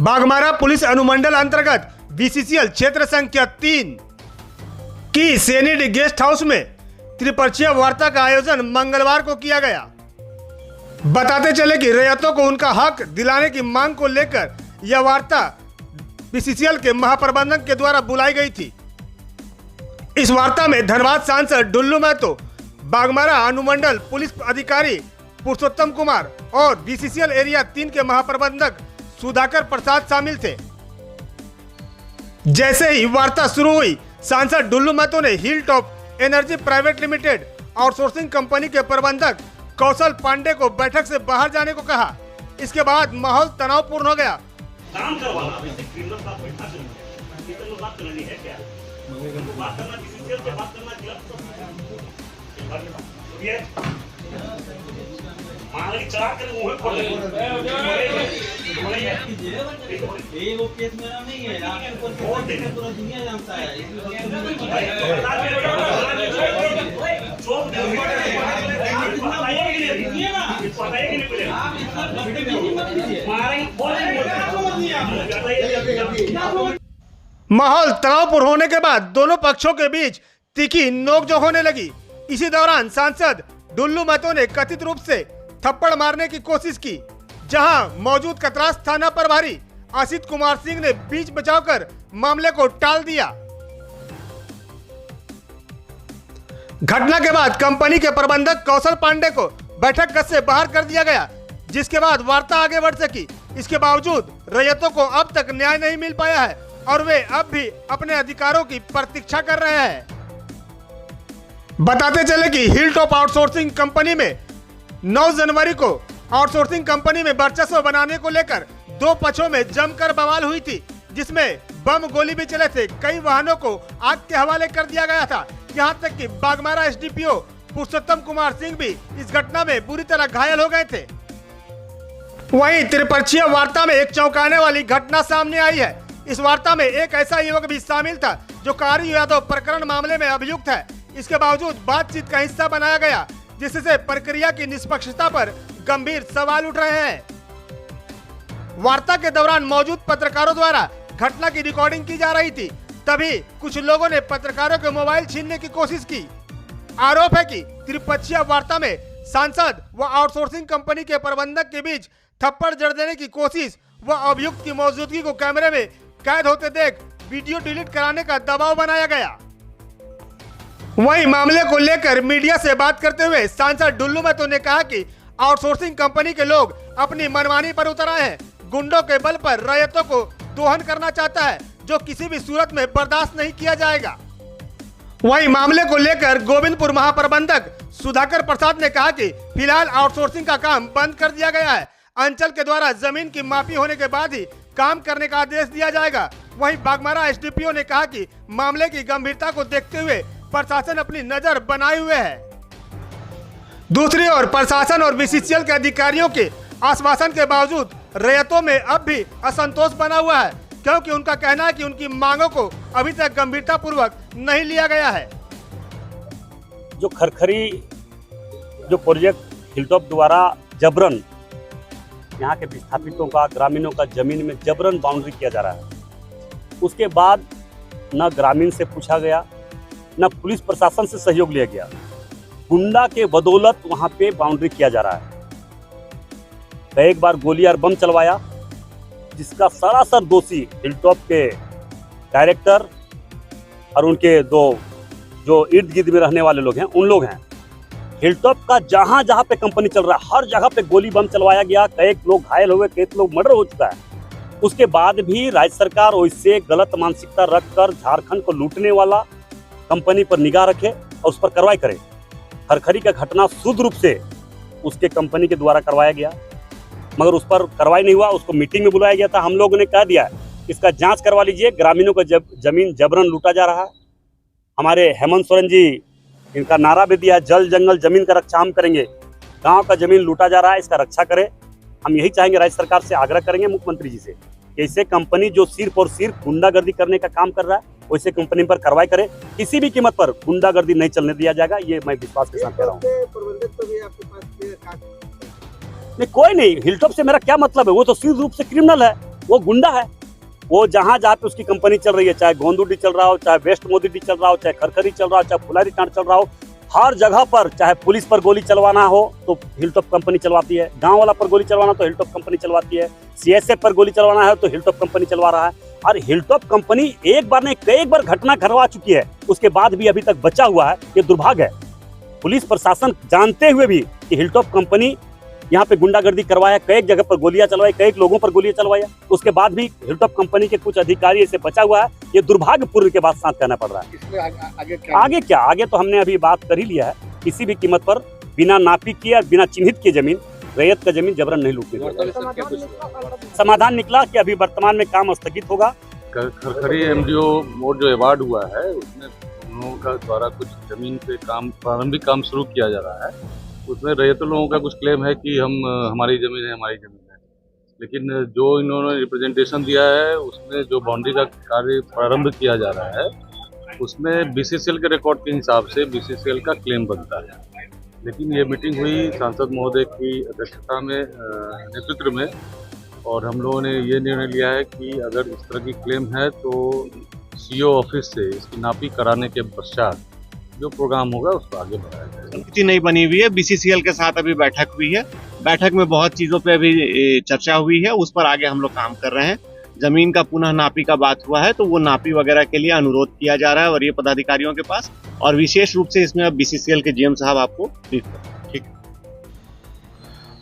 Baghmara police अनुमंडल अंतर्गत BCCL क्षेत्र संख्या 3 की सेनेट गेस्ट हाउस में त्रिपक्षीय वार्ता का आयोजन मंगलवार को किया गया। बताते चले कि रैयतों को उनका हक दिलाने की मांग को लेकर यह वार्ता बीसीसीएल के महाप्रबंधक के द्वारा बुलाई गई थी। इस वार्ता में धनबाद सांसद डुल्लू महतो, बाघमारा अनुमंडल पुलिस अधिकारी पुरुषोत्तम कुमार और बीसीसीएल एरिया 3 के महाप्रबंधक सुधाकर प्रसाद शामिल थे। जैसे ही वार्ता शुरू हुई, सांसद डुल्लू महतो ने hill top energy private limited outsourcing company के प्रबंधक कौशल पांडे को बैठक से बाहर जाने को कहा। इसके बाद माहौल तनावपूर्ण हो गया। काम करवाना बात करनी है क्या? बात करना किसी से बात करना मालिक चला कर मुंह पर ये वो केस मेरा नहीं है, आपके ऊपर पूरा दुनिया जानता है। माहौल तनावपूर्ण होने के बाद दोनों पक्षों के बीच तीखी नोकझोंक होने लगी। इसी दौरान सांसद डुल्लू महतो ने कथित रूप से थप्पड़ मारने की कोशिश की, जहां मौजूद कतरास थाना प्रभारी आशित कुमार सिंह ने बीच बचाव कर मामले को टाल दिया। घटना के बाद कंपनी के प्रबंधक कौशल पांडे को बैठक कक्ष से बाहर कर दिया गया, जिसके बाद वार्ता आगे बढ़ सकी। इसके बावजूद रैयतों को अब तक न्याय नहीं मिल पाया है और वे अब भी अपने अधिकारों की प्रतीक्षा कर रहे हैं। बताते चले कि हिल टॉप आउटसोर्सिंग कंपनी में 9 जनवरी को आउटसोर्सिंग कंपनी में वर्चस्व बनाने को लेकर दो पक्षों में जमकर बवाल हुई थी, जिसमें बम गोली भी चले थे। कई वाहनों को आग के हवाले कर दिया गया था। यहां तक कि बाघमारा एसडीपीओ पुरुषोत्तम कुमार सिंह भी इस घटना में बुरी तरह घायल हो गए थे। वहीं त्रिपक्षीय वार्ता में एक चौंकाने वाली घटना सामने आई है। इस वार्ता में एक ऐसा युवक भी शामिल था जो कारी यादव प्रकरण मामले में अभियुक्त है। इसके बावजूद बातचीत का हिस्सा बनाया गया, जिससे प्रक्रिया की निष्पक्षता पर गंभीर सवाल उठ रहे हैं। वार्ता के दौरान मौजूद पत्रकारों द्वारा घटना की रिकॉर्डिंग की जा रही थी। तभी कुछ लोगों ने पत्रकारों के मोबाइल छीनने की कोशिश की। आरोप है कि त्रिपक्षीय वार्ता में सांसद व आउटसोर्सिंग कंपनी के प्रबंधक के बीच थप्पड़ जड़ देने की कोशिश व अभियुक्त की मौजूदगी को कैमरे में कैद होते देख वीडियो डिलीट कराने का दबाव बनाया गया। वहीं मामले को लेकर मीडिया से बात करते हुए सांसद डुल्लू महतो ने कहा कि आउटसोर्सिंग कंपनी के लोग अपनी मनमानी पर उतर आए हैं। गुंडों के बल पर रैयतों को दोहन करना चाहता है, जो किसी भी सूरत में बर्दाश्त नहीं किया जाएगा। वहीं मामले को लेकर गोविंदपुर महाप्रबंधक सुधाकर प्रसाद ने कहा कि फिलहाल आउटसोर्सिंग का काम बंद कर दिया गया है। अंचल के द्वारा जमीन की मापी होने के बाद ही काम करने का आदेश दिया जाएगा। वहीं बाघमारा एसडीपीओ ने कहा कि मामले की गंभीरता को देखते हुए प्रशासन अपनी नजर बनाए हुए है। दूसरी ओर प्रशासन और बीसीसीएल के अधिकारियों के आश्वासन के बावजूद रैयतों में अब भी असंतोष बना हुआ है, क्योंकि उनका कहना है कि उनकी मांगों को अभी तक गंभीरता पूर्वक नहीं लिया गया है। जो खरखरी जो प्रोजेक्ट हिलटॉप द्वारा जबरन यहाँ के विस्थापितों का, ग्रामीणों का जमीन में जबरन बाउंड्री किया जा रहा है, उसके बाद न ग्रामीण से पूछा गया, न पुलिस प्रशासन से सहयोग लिया गया। गुंडा के बदौलत वहां पे बाउंड्री किया जा रहा है। कई बार गोली और बम चलवाया, जिसका सरासर दोषी हिलटॉप के डायरेक्टर और उनके दो जो इर्द गिर्द में रहने वाले लोग हैं, उन लोग हैं। हिलटॉप का जहां जहां पे कंपनी चल रहा है, हर जगह पे गोली बम चलवाया गया। कई लोग घायल हुए, कई लोग मर्डर हो चुका है। उसके बाद भी राज्य सरकार वैसे गलत मानसिकता रखकर झारखंड को लूटने वाला कंपनी पर निगाह रखे और उस पर कार्रवाई करे। खरखरी का घटना शुद्ध रूप से उसके कंपनी के द्वारा करवाया गया, मगर उस पर कार्रवाई नहीं हुआ। उसको मीटिंग में बुलाया गया था। हम लोगों ने कह दिया इसका जांच करवा लीजिए, ग्रामीणों का जमीन जबरन लूटा जा रहा है। हमारे हेमंत सोरेन जी इनका नारा भी दिया है, जल जंगल जमीन का रक्षा हम करेंगे। गाँव का जमीन लूटा जा रहा है, इसका रक्षा करें। हम यही चाहेंगे, राज्य सरकार से आग्रह करेंगे मुख्यमंत्री जी से, ऐसे कंपनी जो सिर्फ और सिर्फ गुंडागर्दी करने का काम कर रहा है, वैसे कंपनी पर कार्रवाई करे। किसी भी कीमत पर गुंडागर्दी नहीं चलने दिया जाएगा, ये मैं विश्वास के साथ कह रहा हूँ। नहीं, कोई नहीं, हिलटॉप से मेरा क्या मतलब है, वो तो सीधे रूप से क्रिमिनल है। वो गुंडा है। वो जहाँ जहाँ पे उसकी कंपनी चल रही है, चाहे गोंदुडी चल रहा हो, चाहे वेस्ट मोदी चल रहा हो, चाहे खरखरी चल रहा हो, चाहे फुलारी टांड चल रहा हो, हर जगह पर चाहे पुलिस पर गोली चलवाना हो तो हिलटॉप कंपनी चलवाती है, गांव वाला पर गोली चलवाना तो हिलटॉप कंपनी चलवाती है, सीएसएफ पर गोली चलवाना है तो हिलटॉप कंपनी चलवा रहा है। और हिलटॉप कंपनी एक बार नहीं कई बार घटना करवा चुकी है, उसके बाद भी अभी तक बचा हुआ है। ये दुर्भाग्य है। पुलिस प्रशासन जानते हुए भी कि हिलटॉप कंपनी यहाँ पे गुंडागर्दी करवाया, कई जगह पर गोलियां चलवाई, कई लोगों पर गोलियां चलवाया, उसके बाद भी हिलटॉप कंपनी के कुछ अधिकारी इसे बचा हुआ है। ये दुर्भाग्यपूर्ण के बाद साथ कहना पड़ रहा है। इसमें आगे क्या, आगे तो हमने अभी बात कर ही लिया है। किसी भी कीमत पर बिना नापी किए और बिना चिन्हित किए जमीन, रैयत का जमीन जबरन नहीं लूटनी। समाधान निकला कि अभी वर्तमान में काम स्थगित होगा। खरखरी एमडीओ मोड जो अवार्ड हुआ है उसमें उन लोगों का द्वारा कुछ जमीन पे काम, प्रारंभिक काम शुरू किया जा रहा है। उसमें रैयतों लोगों का कुछ क्लेम है कि हमारी ज़मीन है, हमारी ज़मीन है, लेकिन जो इन्होंने रिप्रेजेंटेशन दिया है उसमें जो बाउंड्री का कार्य प्रारंभ किया जा रहा है उसमें बीसीसीएल के रिकॉर्ड के हिसाब से बीसीसीएल का क्लेम बनता है। लेकिन ये मीटिंग हुई सांसद महोदय की अध्यक्षता में, नेतृत्व में, और हम लोगों ने ये निर्णय लिया है कि अगर इस तरह की क्लेम है तो सीओ ऑफिस से इसकी नापी कराने के पश्चात जो प्रोग्राम होगा उसको आगे बढ़ाया जाएगा। स्थिति नहीं बनी हुई है। बीसीसीएल के साथ अभी बैठक हुई है, बैठक में बहुत चीजों पे अभी चर्चा हुई है, उस पर आगे हम लोग काम कर रहे हैं। जमीन का पुनः नापी का बात हुआ है तो वो नापी वगैरह के लिए अनुरोध किया जा रहा है वरीय पदाधिकारियों के पास, और विशेष रूप से इसमें अब बीसीसीएल के जीएम साहब आपको ब्रीफ करेंगे। ठीक।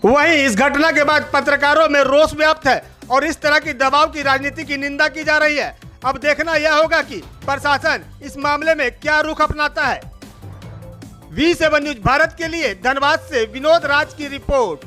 वहीं इस घटना के बाद पत्रकारों में रोष व्याप्त है और इस तरह की दबाव की राजनीति की निंदा की जा रही है। अब देखना यह होगा कि प्रशासन इस मामले में क्या रुख अपनाता है। V7 न्यूज भारत के लिए धनबाद से विनोद राज की रिपोर्ट।